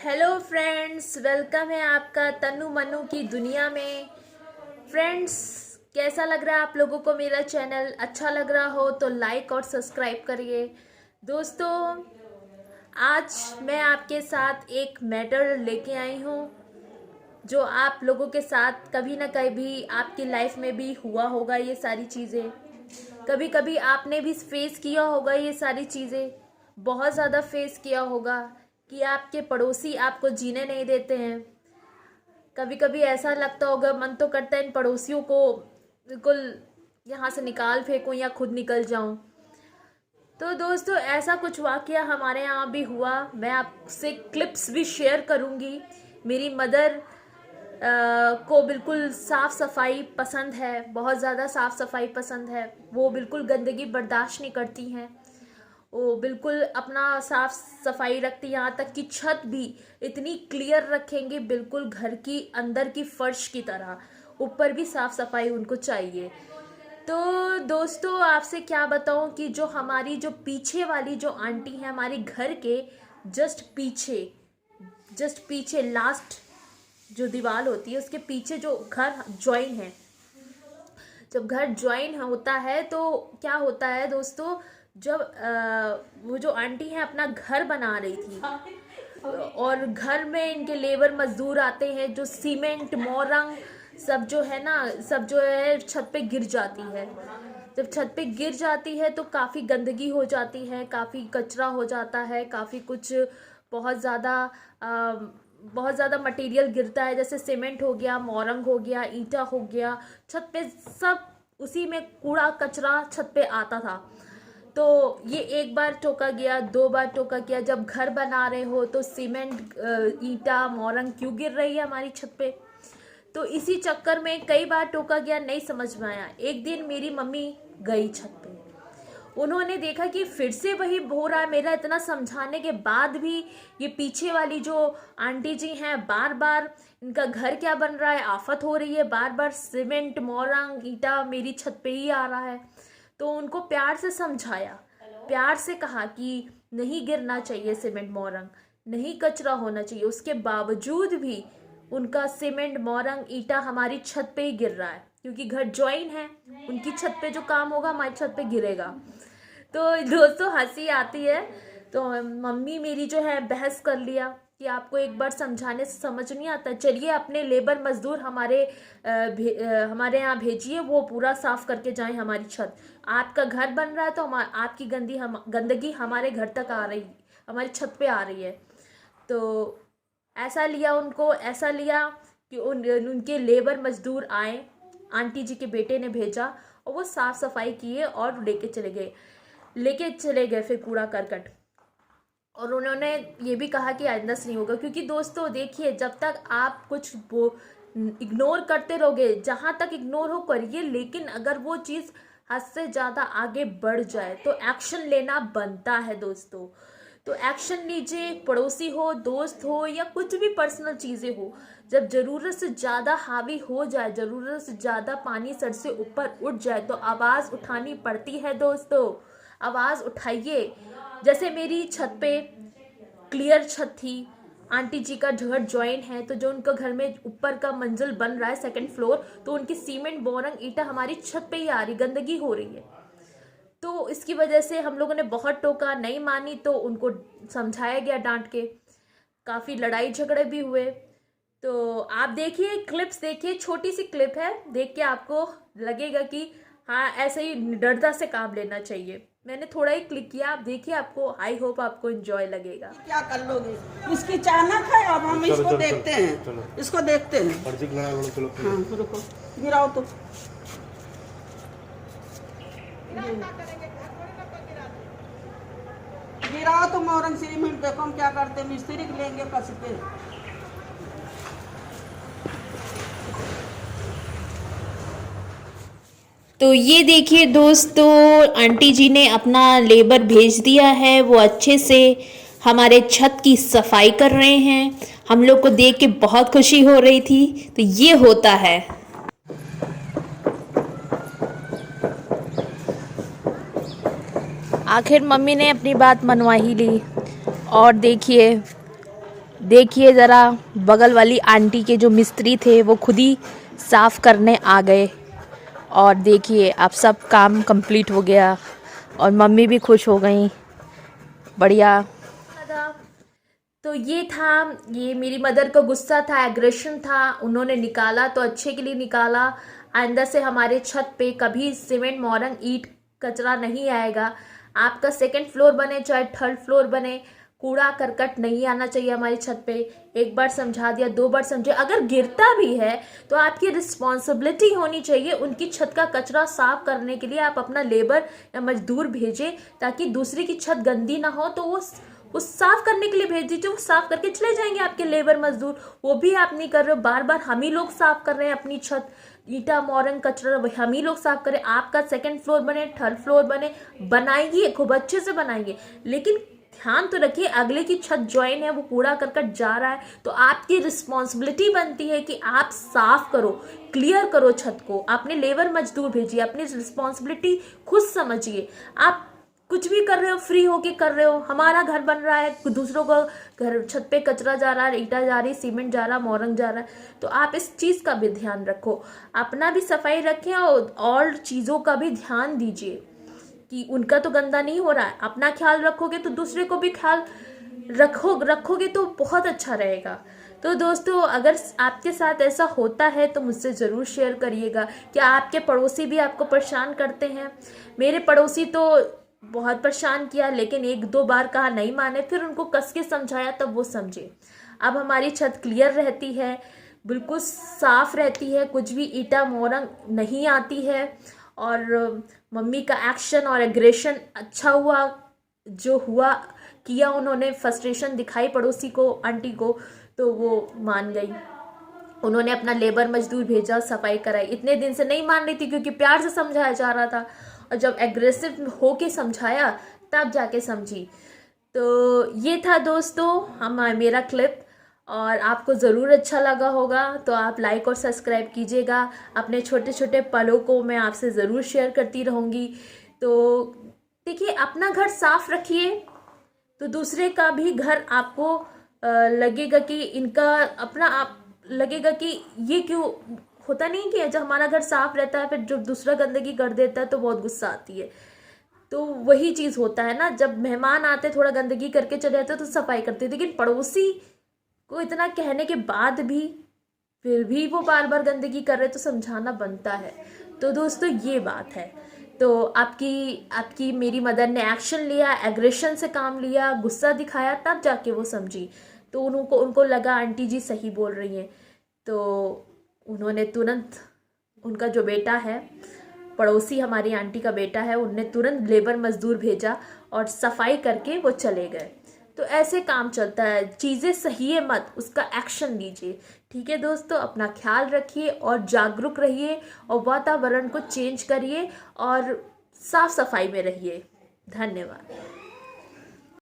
Hello friends, welcome है आपका तनु मनु की दुनिया में। फ्रेंड्स, कैसा लग रहा है आप लोगों को मेरा चैनल? अच्छा लग रहा हो तो लाइक और सब्सक्राइब करिए। दोस्तों, आज मैं आपके साथ एक मैटर लेके आई हूँ जो आप लोगों के साथ कभी ना कभी आपकी लाइफ में भी हुआ होगा। ये सारी चीज़ें कभी कभी आपने भी फेस किया होगा। ये सारी चीज़ें बहुत ज़्यादा फेस किया होगा कि आपके पड़ोसी आपको जीने नहीं देते हैं। कभी कभी ऐसा लगता होगा, मन तो करता है इन पड़ोसियों को बिल्कुल यहाँ से निकाल फेंकूं या खुद निकल जाऊं। तो दोस्तों, ऐसा कुछ वाकया हमारे यहाँ भी हुआ। मैं आपसे क्लिप्स भी शेयर करूँगी। मेरी मदर को बिल्कुल साफ़ सफाई पसंद है, बहुत ज़्यादा साफ़ सफाई पसंद है। वो बिल्कुल गंदगी बर्दाश्त नहीं करती हैं। वो बिल्कुल अपना साफ सफाई रखती, यहाँ तक कि छत भी इतनी क्लियर रखेंगे, बिल्कुल घर की अंदर की फर्श की तरह। ऊपर भी साफ सफाई उनको चाहिए। तो दोस्तों, आपसे क्या बताऊं कि जो हमारी जो पीछे वाली जो आंटी है, हमारे घर के जस्ट पीछे लास्ट जो दीवार होती है उसके पीछे जो घर ज्वाइन है, जब घर ज्वाइन होता है तो क्या होता है दोस्तों, जब वो जो आंटी है अपना घर बना रही थी और घर में इनके लेबर मजदूर आते हैं, जो सीमेंट मोरंग सब जो है ना, सब जो है छत पे गिर जाती है। जब छत पे गिर जाती है तो काफ़ी गंदगी हो जाती है, काफ़ी कचरा हो जाता है, काफ़ी कुछ बहुत ज़्यादा मटेरियल गिरता है, जैसे सीमेंट हो गया, मोरंग हो गया, ईंटा हो गया, छत पे सब उसी में कूड़ा कचरा छत पे आता था। तो ये एक बार टोका गया, दो बार टोका गया। जब घर बना रहे हो तो सीमेंट ईंटा मोरंग क्यों गिर रही है हमारी छत पे? तो इसी चक्कर में कई बार टोका गया, नहीं समझ में आया। एक दिन मेरी मम्मी गई छत पे, उन्होंने देखा कि फिर से वही हो रहा है। मेरा इतना समझाने के बाद भी ये पीछे वाली जो आंटी जी हैं, बार बार इनका घर क्या बन रहा है, आफत हो रही है, बार बार सीमेंट मोरंग ईंटा मेरी छत पे ही आ रहा है। तो उनको प्यार से समझाया, प्यार से कहा कि नहीं गिरना चाहिए सीमेंट मोरंग, नहीं कचरा होना चाहिए। उसके बावजूद भी उनका सीमेंट मोरंग ईंटा हमारी छत पे ही गिर रहा है, क्योंकि घर ज्वाइन है। उनकी छत पे जो काम होगा हमारी छत पे गिरेगा। तो दोस्तों, हंसी आती है। तो मम्मी मेरी जो है बहस कर लिया कि आपको एक बार समझाने से समझ नहीं आता, चलिए अपने लेबर मजदूर हमारे यहाँ भेजिए, वो पूरा साफ करके जाएं हमारी छत। आपका घर बन रहा है तो आपकी गंदगी हमारे घर तक आ रही, हमारी छत पे आ रही है। तो ऐसा लिया कि उनके लेबर मजदूर आए, आंटी जी के बेटे ने भेजा और वो साफ सफाई किए और लेके चले गए फिर कूड़ा करकट। और उन्होंने ये भी कहा कि आइंदा से नहीं होगा। क्योंकि दोस्तों देखिए, जब तक आप कुछ इग्नोर करते रहोगे, जहाँ तक इग्नोर हो करिए, लेकिन अगर वो चीज़ हद से ज़्यादा आगे बढ़ जाए तो एक्शन लेना बनता है दोस्तों। तो एक्शन लीजिए, पड़ोसी हो, दोस्त हो, या कुछ भी पर्सनल चीज़ें हो। जब ज़रूरत से ज़्यादा हावी हो जाए, ज़रूरत से ज़्यादा पानी सर से ऊपर उठ जाए तो आवाज़ उठानी पड़ती है दोस्तों। आवाज़ उठाइए। जैसे मेरी छत पे क्लियर छत थी, आंटी जी का घर ज्वाइन है, तो जो उनका घर में ऊपर का मंजिल बन रहा है, सेकंड फ्लोर, तो उनकी सीमेंट बोरंग ईंटा हमारी छत पे ही आ रही, गंदगी हो रही है। तो इसकी वजह से हम लोगों ने बहुत टोका, नहीं मानी तो उनको समझाया गया डांट के। काफ़ी लड़ाई झगड़े भी हुए। तो आप देखिए, क्लिप्स देखिए, छोटी सी क्लिप है, देख के आपको लगेगा कि हाँ, ऐसे ही निडरता से काम लेना चाहिए। मैंने थोड़ा ही क्लिक किया, आप देखिए, आपको आई होप आपको एंजॉय लगेगा। क्या कर लोगे, इसकी चाहत है। अब हम इसको देखते हैं, इसको देखते हैं। हाँ, रुको, गिराओ तो गिराओ तो मोरंग सीमेंट। देखो हम क्या करते हैं, मिस्त्री लेंगे कस के। तो ये देखिए दोस्तों, आंटी जी ने अपना लेबर भेज दिया है, वो अच्छे से हमारे छत की सफाई कर रहे हैं। हम लोग को देख के बहुत खुशी हो रही थी। तो ये होता है। आखिर मम्मी ने अपनी बात मनवा ही ली। और देखिए, देखिए ज़रा, बगल वाली आंटी के जो मिस्त्री थे वो खुद ही साफ़ करने आ गए। और देखिए अब सब काम कंप्लीट हो गया और मम्मी भी खुश हो गई। बढ़िया। तो ये मेरी मदर का गुस्सा था, एग्रेशन था, उन्होंने निकाला तो अच्छे के लिए निकाला। आइंदा से हमारे छत पे कभी सीमेंट, मोरंग, ईंट, कचरा नहीं आएगा। आपका सेकंड फ्लोर बने चाहे थर्ड फ्लोर बने, कूड़ा करकट नहीं आना चाहिए हमारी छत पे। एक बार समझा दिया, 2 बार समझे, अगर गिरता भी है तो आपकी रिस्पॉन्सिबिलिटी होनी चाहिए उनकी छत का कचरा साफ करने के लिए। आप अपना लेबर या मजदूर भेजें ताकि दूसरी की छत गंदी ना हो, तो वो साफ करने के लिए भेज दीजिए, वो साफ करके चले जाएंगे आपके लेबर मजदूर। वो भी आप नहीं कर रहे हो, बार बार हम ही लोग साफ कर रहे हैं अपनी छत, ईटा, मोरंग, कचरा हम ही लोग साफ करें। आपका सेकंड फ्लोर बने, थर्ड फ्लोर बने, बनाइए, खूब अच्छे से बनाइए, लेकिन ध्यान तो रखिए अगले की छत ज्वाइन है, वो कूड़ा करकट जा रहा है तो आपकी रिस्पॉन्सिबिलिटी बनती है कि आप साफ करो, क्लियर करो छत को। आपने लेबर मजदूर भेजिए, अपनी रिस्पॉन्सिबिलिटी खुद समझिए। आप कुछ भी कर रहे हो, फ्री होके कर रहे हो। हमारा घर बन रहा है, दूसरों का घर, छत पे कचरा जा रहा है, ईटा जा रही, सीमेंट जा रहा, मोरंग जा रहा है, तो आप इस चीज़ का भी ध्यान रखो। अपना भी सफाई रखें और चीज़ों का भी ध्यान दीजिए कि उनका तो गंदा नहीं हो रहा है। अपना ख्याल रखोगे तो दूसरे को भी ख्याल रखोगे तो बहुत अच्छा रहेगा। तो दोस्तों, अगर आपके साथ ऐसा होता है तो मुझसे ज़रूर शेयर करिएगा। क्या आपके पड़ोसी भी आपको परेशान करते हैं? मेरे पड़ोसी तो बहुत परेशान किया, लेकिन 1-2 बार कहा नहीं माने, फिर उनको कस के समझाया तब वो समझे। अब हमारी छत क्लियर रहती है, बिल्कुल साफ रहती है, कुछ भी ईटा मोरंग नहीं आती है। और मम्मी का एक्शन और एग्रेशन अच्छा हुआ, जो हुआ किया उन्होंने, फ्रस्ट्रेशन दिखाई पड़ोसी को, आंटी को, तो वो मान गई। उन्होंने अपना लेबर मजदूर भेजा, सफाई कराई। इतने दिन से नहीं मान रही थी क्योंकि प्यार से समझाया जा रहा था, और जब एग्रेसिव होके समझाया तब जाके समझी। तो ये था दोस्तों मेरा क्लिप, और आपको ज़रूर अच्छा लगा होगा तो आप लाइक और सब्सक्राइब कीजिएगा। अपने छोटे छोटे पलों को मैं आपसे ज़रूर शेयर करती रहूँगी। तो देखिए, अपना घर साफ रखिए तो दूसरे का भी घर आपको लगेगा कि इनका अपना, आप लगेगा कि ये क्यों होता नहीं कि जब हमारा घर साफ रहता है फिर जो दूसरा गंदगी कर देता है तो बहुत गुस्सा आती है। तो वही चीज़ होता है ना, जब मेहमान आते थोड़ा गंदगी करके चले जाते तो सफाई करते, लेकिन पड़ोसी को इतना कहने के बाद भी फिर भी वो बार बार गंदगी कर रहे तो समझाना बनता है। तो दोस्तों ये बात है। तो आपकी मेरी मदर ने एक्शन लिया, एग्रेशन से काम लिया, गुस्सा दिखाया, तब जाके वो समझी। तो उनको लगा आंटी जी सही बोल रही हैं, तो उन्होंने तुरंत, उनका जो बेटा है, पड़ोसी हमारी आंटी का बेटा है, उनने तुरंत लेबर मजदूर भेजा और सफाई करके वो चले गए। तो ऐसे काम चलता है, चीज़ें सही है मत, उसका एक्शन लीजिए। ठीक है दोस्तों, अपना ख्याल रखिए और जागरूक रहिए और वातावरण को चेंज करिए और साफ सफाई में रहिए। धन्यवाद।